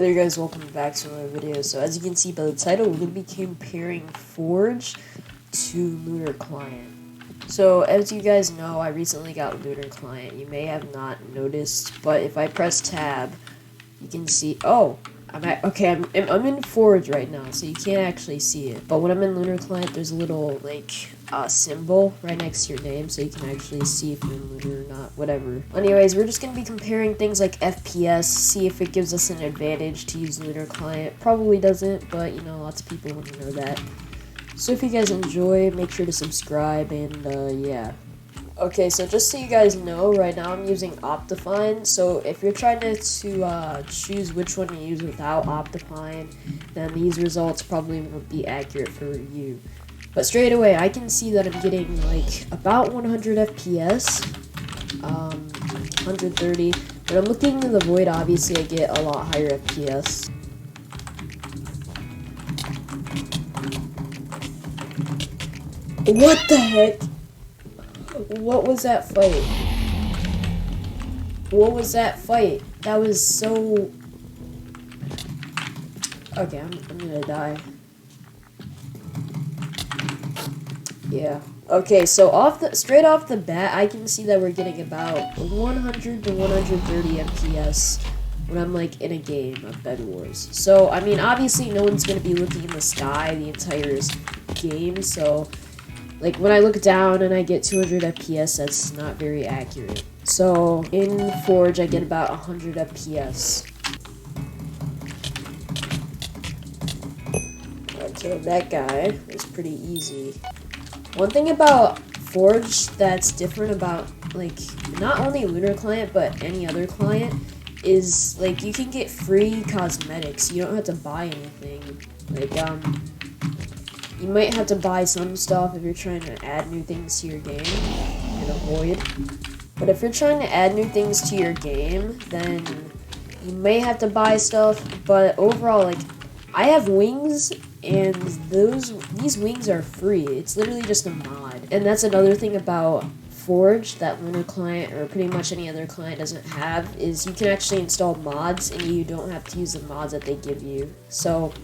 Hey there guys, welcome back to another video. So as you can see by the title, we're going to be comparing Forge to Lunar Client. So as you guys know, I recently got Lunar Client. You may have not noticed, but if I press tab, you can see, I'm in Forge right now, so you can't actually see it. But when I'm in Lunar Client, there's a little, symbol right next to your name, so you can actually see if you're in Lunar or not, whatever. Anyways, we're just going to be comparing things like FPS, see if it gives us an advantage to use Lunar Client. Probably doesn't, but, lots of people want to know that. So if you guys enjoy, make sure to subscribe, and, yeah. Okay, so just so you guys know, right now I'm using Optifine, so if you're trying to choose which one to use without Optifine, then these results probably won't be accurate for you. But straight away, I can see that I'm getting, about 100 FPS, 130, but I'm looking in the void, obviously I get a lot higher FPS. What the heck? What was that fight? What was that fight? That was so... Okay, I'm gonna die. Yeah. Okay, so straight off the bat, I can see that we're getting about 100 to 130 FPS when I'm, in a game of Bed Wars. So, I mean, obviously no one's gonna be looking in the sky the entire game, so... when I look down and I get 200 FPS, that's not very accurate. So, in Forge, I get about 100 FPS. Okay, that guy is pretty easy. One thing about Forge that's different about, not only Lunar Client, but any other client, is, you can get free cosmetics. You don't have to buy anything. You might have to buy some stuff if you're trying to add new things to your game in a void. But if you're trying to add new things to your game, then you may have to buy stuff. But overall, I have wings, and these wings are free. It's literally just a mod. And that's another thing about Forge that Lunar Client or pretty much any other client doesn't have, is you can actually install mods and you don't have to use the mods that they give you. So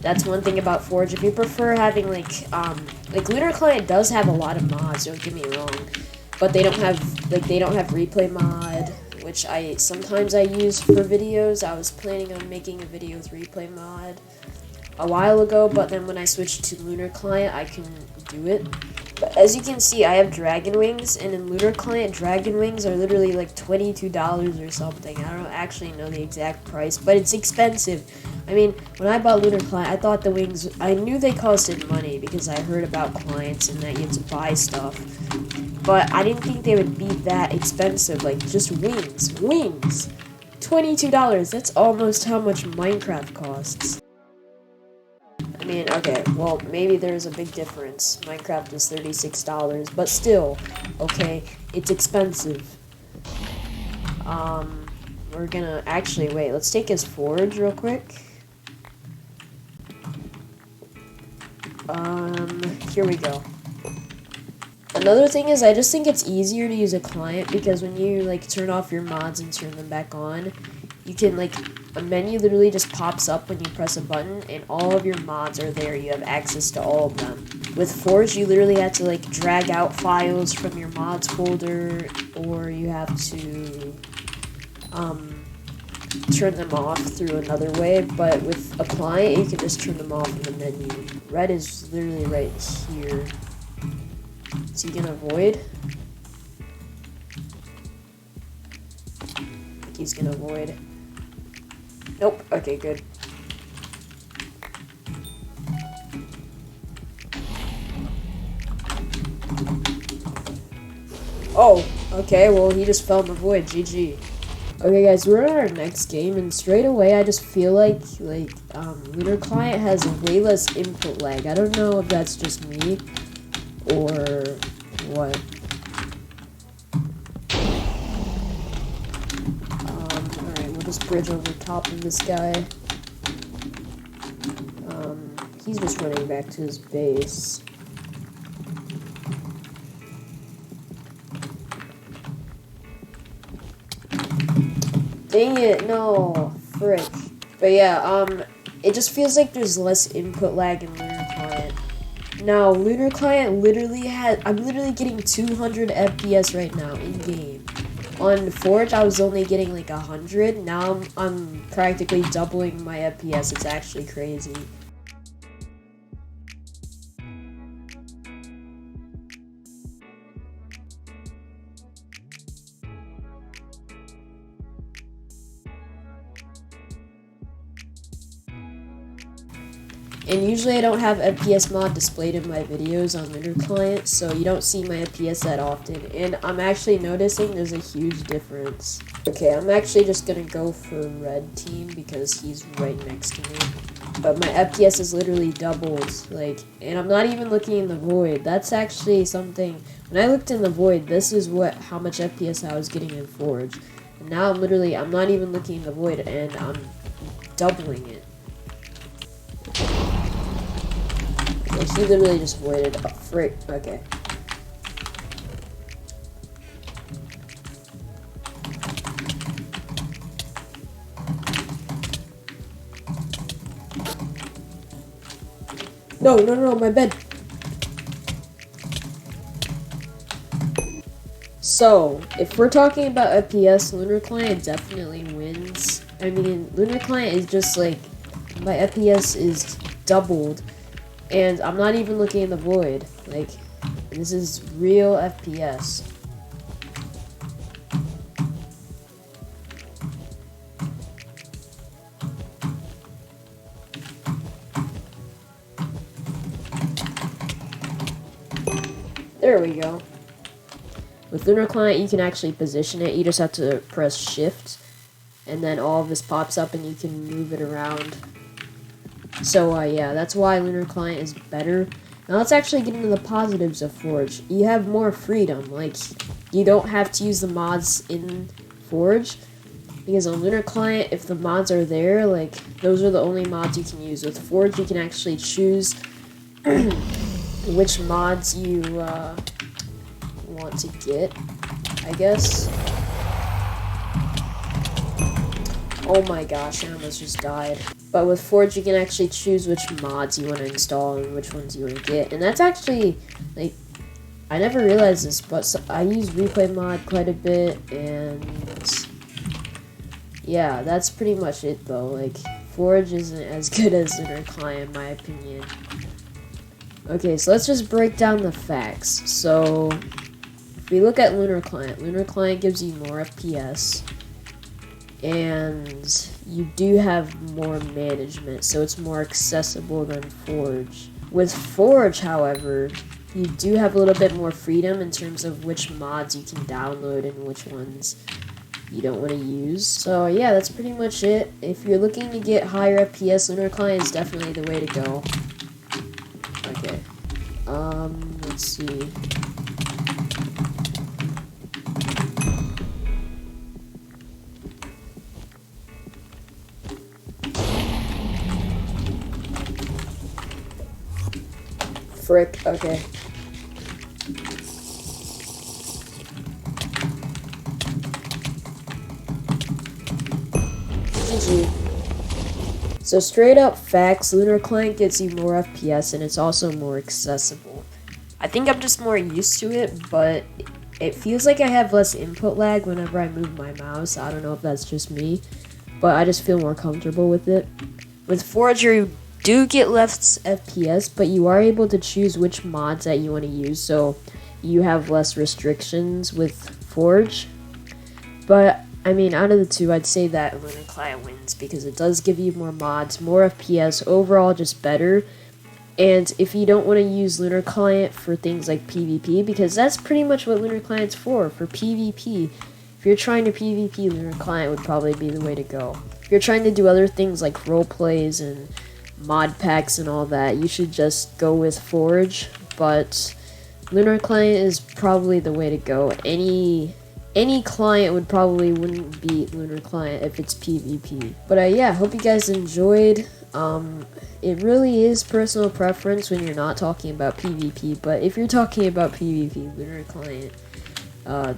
that's one thing about Forge. If you prefer having Lunar Client does have a lot of mods, don't get me wrong, but they don't have replay mod, which sometimes I use for videos. I was planning on making a video with replay mod a while ago, but then when I switched to Lunar Client, I can do it. But as you can see, I have Dragon Wings, and in Lunar Client, Dragon Wings are literally $22 or something. I don't actually know the exact price, but it's expensive. I mean, when I bought Lunar Client, I thought the wings, I knew they costed money because I heard about clients and that you had to buy stuff. But I didn't think they would be that expensive, just wings. Wings! $22, that's almost how much Minecraft costs. I mean, okay, well, maybe there's a big difference. Minecraft is $36, but still, okay, it's expensive. We're gonna, actually, wait, let's take his Forge real quick. Here we go. Another thing is, I just think it's easier to use a client, because when you, turn off your mods and turn them back on, you can, a menu literally just pops up when you press a button, and all of your mods are there. You have access to all of them. With Forge, you literally have to, drag out files from your mods folder, or you have to, turn them off through another way, but with a client, you can just turn them off in the menu. Red is literally right here. Is he gonna avoid? I think he's gonna avoid. Nope. Okay, good. Oh, okay, well, he just fell in the void. GG. Okay, guys, we're in our next game, and straight away, I just feel like Lunar Client has way less input lag. I don't know if that's just me, or what. Alright, we'll just bridge over top of this guy. He's just running back to his base. Dang it, no. Frick. But yeah, it just feels like there's less input lag in Lunar Client. Now, Lunar Client I'm literally getting 200 FPS right now in game. On Forge, I was only getting like 100. Now I'm practically doubling my FPS. It's actually crazy. And usually I don't have FPS mod displayed in my videos on Lunar Client, so you don't see my FPS that often. And I'm actually noticing there's a huge difference. Okay, I'm actually just gonna go for red team because he's right next to me. But my FPS is literally doubled, like, and I'm not even looking in the void. That's actually something, when I looked in the void, this is how much FPS I was getting in Forge. And now I'm not even looking in the void, and I'm doubling it. He literally just voided. Oh, frick. Okay. No, my bed. So, if we're talking about FPS, Lunar Client definitely wins. I mean, Lunar Client is just like, my FPS is doubled. And I'm not even looking in the void. Like, this is real FPS. There we go. With Lunar Client, you can actually position it. You just have to press Shift. And then all of this pops up and you can move it around. So, yeah, that's why Lunar Client is better. Now, let's actually get into the positives of Forge. You have more freedom. Like, you don't have to use the mods in Forge. Because on Lunar Client, if the mods are there, like, those are the only mods you can use. With Forge, you can actually choose which mods you want to get, I guess. Oh my gosh, I almost just died. But with Forge, you can actually choose which mods you want to install and which ones you want to get. And that's actually, like, I never realized this, but I use replay mod quite a bit, and yeah, that's pretty much it though. Like, Forge isn't as good as Lunar Client in my opinion. Okay, so let's just break down the facts. So, if we look at Lunar Client gives you more FPS. And you do have more management, so it's more accessible than Forge. With Forge, however, you do have a little bit more freedom in terms of which mods you can download and which ones you don't want to use. So yeah, that's pretty much it. If you're looking to get higher FPS, Lunar Client is definitely the way to go. Okay. Let's see. Frick, okay. GG. So straight up facts, Lunar Client gets you more FPS and it's also more accessible. I think I'm just more used to it, but it feels like I have less input lag whenever I move my mouse. I don't know if that's just me, but I just feel more comfortable with it. With Forge, you do get less FPS, but you are able to choose which mods that you want to use, so you have less restrictions with Forge. But I mean, out of the two, I'd say that Lunar Client wins because it does give you more mods, more FPS, overall just better. And if you don't want to use Lunar Client for things like PvP, because that's pretty much what Lunar Client's for PvP. If you're trying to PvP, Lunar Client would probably be the way to go. If you're trying to do other things like role plays and mod packs and all that, you should just go with Forge, but Lunar Client is probably the way to go. Any client wouldn't beat Lunar Client if it's PvP. But yeah, hope you guys enjoyed. It really is personal preference when you're not talking about PvP, but if you're talking about PvP, Lunar Client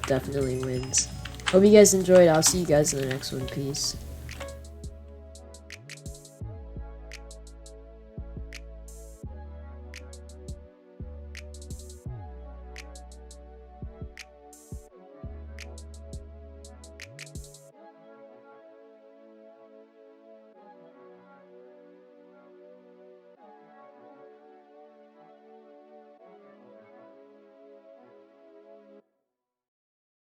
definitely wins. Hope you guys enjoyed. I'll see you guys in the next one. Peace.